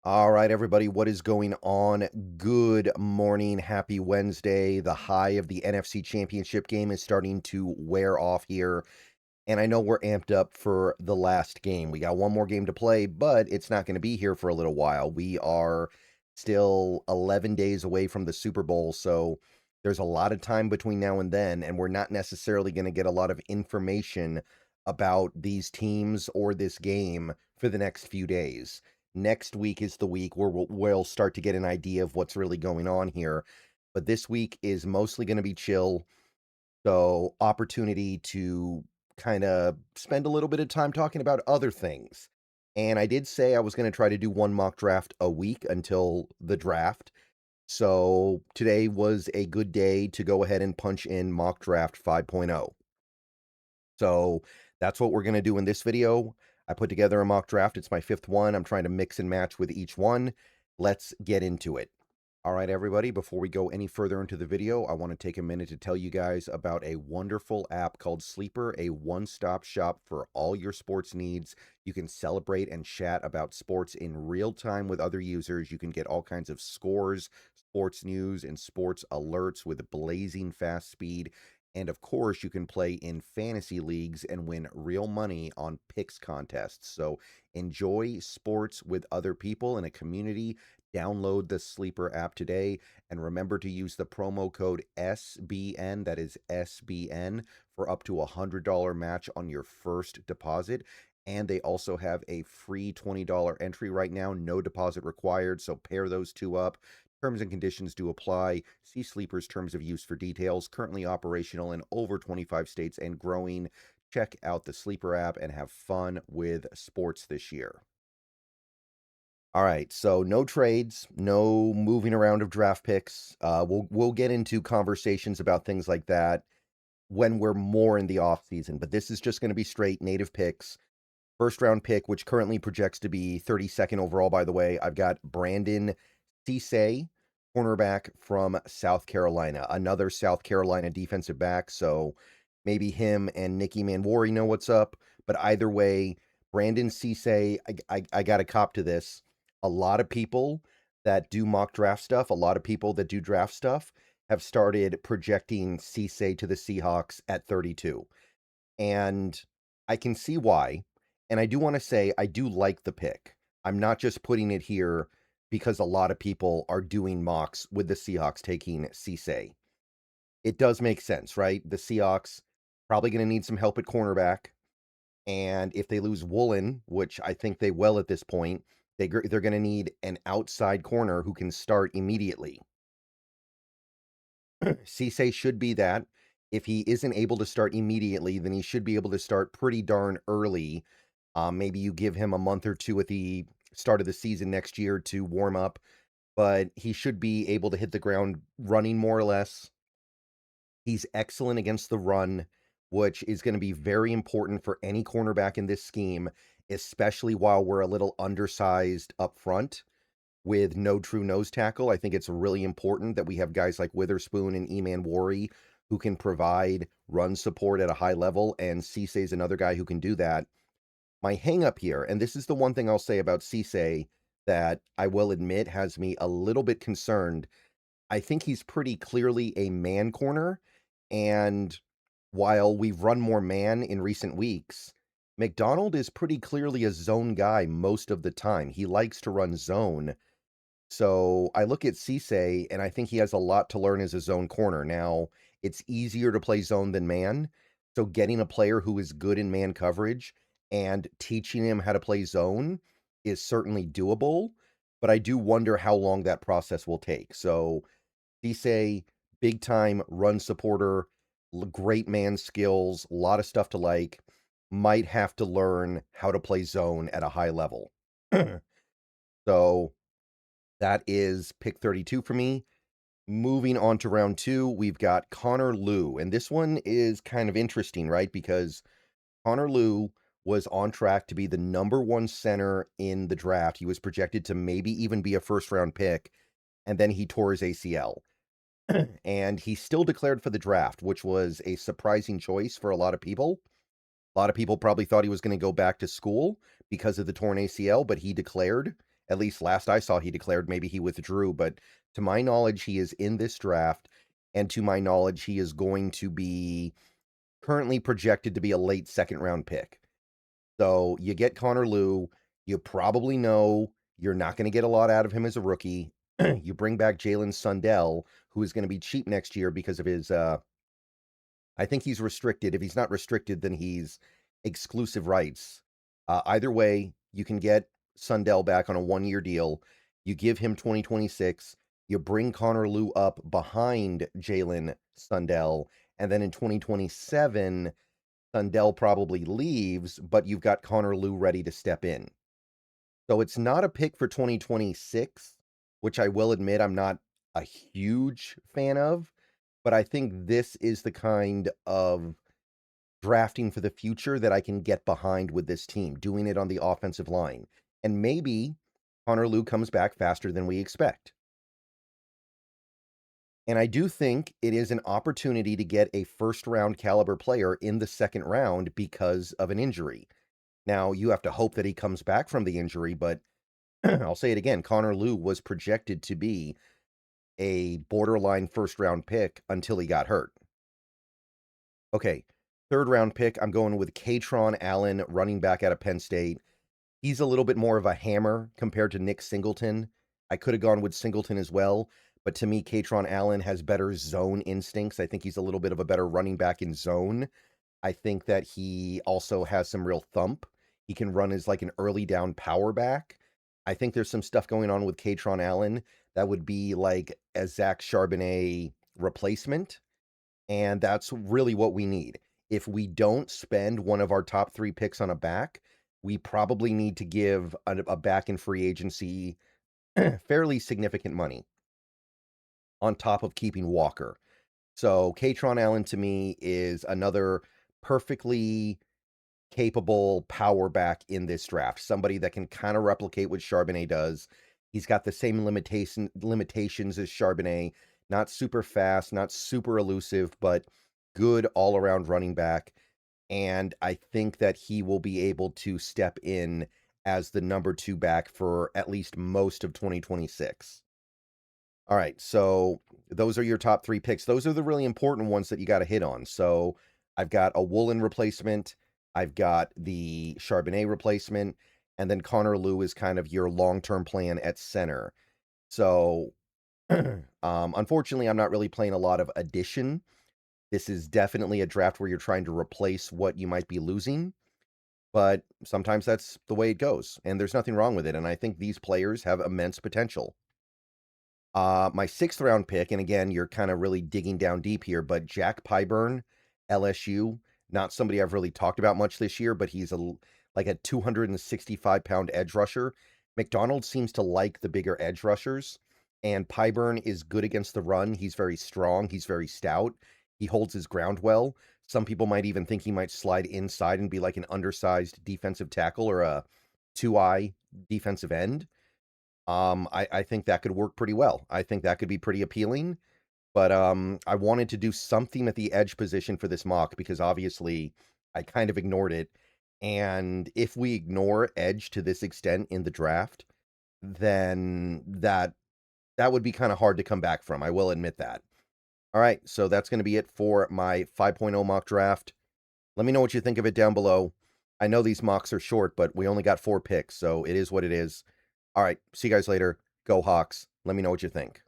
All right, everybody, what is going on? Good morning. Happy Wednesday. The high of the NFC Championship game is starting to wear off here. And I know we're amped up for the last game. We got one more game to play, but it's not going to be here for a little while. We are still 11 days away from the Super Bowl. So there's a lot of time between now and then. And we're not necessarily going to get a lot of information about these teams or this game for the next few days. Next week is the week where we'll start to get an idea of what's really going on here. But this week is mostly going to be chill. So, opportunity to kind of spend a little bit of time talking about other things. And I did say I was going to try to do one mock draft a week until the draft. So, today was a good day to go ahead and punch in mock draft 5.0. So that's what we're going to do in this video. I put together a mock draft. It's my fifth one. I'm trying to mix and match with each one. Let's get into it. All right, everybody, before we go any further into the video, I want to take a minute to tell you guys about a wonderful app called Sleeper, a one-stop shop for all your sports needs. You can celebrate and chat about sports in real time with other users. You can get all kinds of scores, sports news, and sports alerts with blazing fast speed. And of course, you can play in fantasy leagues and win real money on picks contests. So enjoy sports with other people in a community. Download the Sleeper app today and remember to use the promo code SBN, that is SBN, for up to $100 match on your first deposit. And they also have a free $20 entry right now, no deposit required. So pair those two up. Terms and conditions do apply. See Sleeper's terms of use for details. Currently operational in over 25 states and growing. Check out the Sleeper app and have fun with sports this year. All right, so no trades, no moving around of draft picks. We'll get into conversations about things like that when we're more in the off season. But this is just going to be straight native picks. First round pick, which currently projects to be 32nd overall, by the way. I've got Brandon Cisse, cornerback from South Carolina, another South Carolina defensive back. So maybe him and Nicky Manwari know what's up. But either way, Brandon Cisse, I got to cop to this. A lot of people that do mock draft stuff, a lot of people that do draft stuff have started projecting Cisse to the Seahawks at 32. And I can see why. And I do want to say I do like the pick. I'm not just putting it here because a lot of people are doing mocks with the Seahawks taking Cisse. It does make sense, right? The Seahawks probably going to need some help at cornerback. And if they lose Woolen, which I think they will at this point, they're going to need an outside corner who can start immediately. Cisse should be that. If he isn't able to start immediately, then he should be able to start pretty darn early. Maybe you give him a month or two at the start of the season next year to warm up, but he should be able to hit the ground running more or less. He's excellent against the run, which is going to be very important for any cornerback in this scheme, especially while we're a little undersized up front with no true nose tackle. I think it's really important that we have guys like Witherspoon and Eman Wari who can provide run support at a high level, and Cisse is another guy who can do that. My hang up here, and this is the one thing I'll say about Cisse that I will admit has me a little bit concerned. I think he's pretty clearly a man corner, and while we've run more man in recent weeks, McDonald is pretty clearly a zone guy most of the time. He likes to run zone. So I look at Cisse, and I think he has a lot to learn as a zone corner. Now, it's easier to play zone than man, so getting a player who is good in man coverage and teaching him how to play zone is certainly doable, but I do wonder how long that process will take. So Cisse, big time run supporter, great man skills, a lot of stuff to like, might have to learn how to play zone at a high level. So that is pick 32 for me. Moving on to round two, we've got Connor Lew. And this one is kind of interesting, right? Because Connor Lew was on track to be the number one center in the draft. He was projected to maybe even be a first round pick. And then he tore his ACL. And he still declared for the draft, which was a surprising choice for a lot of people. A lot of people probably thought he was going to go back to school because of the torn ACL, but he declared. At least last I saw, he declared. Maybe he withdrew, but to my knowledge, he is in this draft, and to my knowledge, he is going to be currently projected to be a late second-round pick. So you get Connor Lew. You probably know you're not going to get a lot out of him as a rookie. You bring back Jalen Sundell, who is going to be cheap next year because of his I think he's restricted. If he's not restricted, then he's exclusive rights. Either way, you can get Sundell back on a 1-year deal. You give him 2026. You bring Connor Lew up behind Jalen Sundell. And then in 2027, Sundell probably leaves, but you've got Connor Lew ready to step in. So it's not a pick for 2026, which I will admit I'm not a huge fan of, but I think this is the kind of drafting for the future that I can get behind with this team, doing it on the offensive line. And maybe Connor Lew comes back faster than we expect. And I do think it is an opportunity to get a first-round caliber player in the second round because of an injury. Now, you have to hope that he comes back from the injury, but I'll say it again, Connor Lew was projected to be a borderline first-round pick until he got hurt. Okay, third-round pick, I'm going with Kaytron Allen, running back out of Penn State. He's a little bit more of a hammer compared to Nick Singleton. I could have gone with Singleton as well, but to me, Kaytron Allen has better zone instincts. I think he's a little bit of a better running back in zone. I think that he also has some real thump. He can run as like an early down power back. I think there's some stuff going on with Kaytron Allen that would be like a Zach Charbonnet replacement, and that's really what we need. If we don't spend one of our top 3 picks on a back, we probably need to give a back in free agency fairly significant money on top of keeping Walker. So Kaytron Allen to me is another perfectly capable power back in this draft. Somebody that can kind of replicate what Charbonnet does. He's got the same limitations as Charbonnet. Not super fast, not super elusive, but good all-around running back. And I think that he will be able to step in as the number 2 back for at least most of 2026. All right, so those are your top 3 picks. Those are the really important ones that you got to hit on. So I've got a Woolen replacement, I've got the Charbonnet replacement, and then Connor Lew is kind of your long-term plan at center. So unfortunately, I'm not really playing a lot of addition. This is definitely a draft where you're trying to replace what you might be losing, but sometimes that's the way it goes, and there's nothing wrong with it, and I think these players have immense potential. My 6th round pick, and again, you're kind of really digging down deep here, but Jack Pyburn, LSU, not somebody I've really talked about much this year, but he's like a 265-pound edge rusher. McDonald seems to like the bigger edge rushers, and Pyburn is good against the run. He's very strong. He's very stout. He holds his ground well. Some people might even think he might slide inside and be like an undersized defensive tackle or a 2-eye defensive end. I think that could work pretty well. I think that could be pretty appealing, but I wanted to do something at the edge position for this mock because obviously I kind of ignored it. And if we ignore edge to this extent in the draft, then that would be kind of hard to come back from. I will admit that. All right, so that's going to be it for my 5.0 mock draft. Let me know what you think of it down below. I know these mocks are short, but we only got 4 picks, so it is what it is. All right, see you guys later. Go Hawks. Let me know what you think.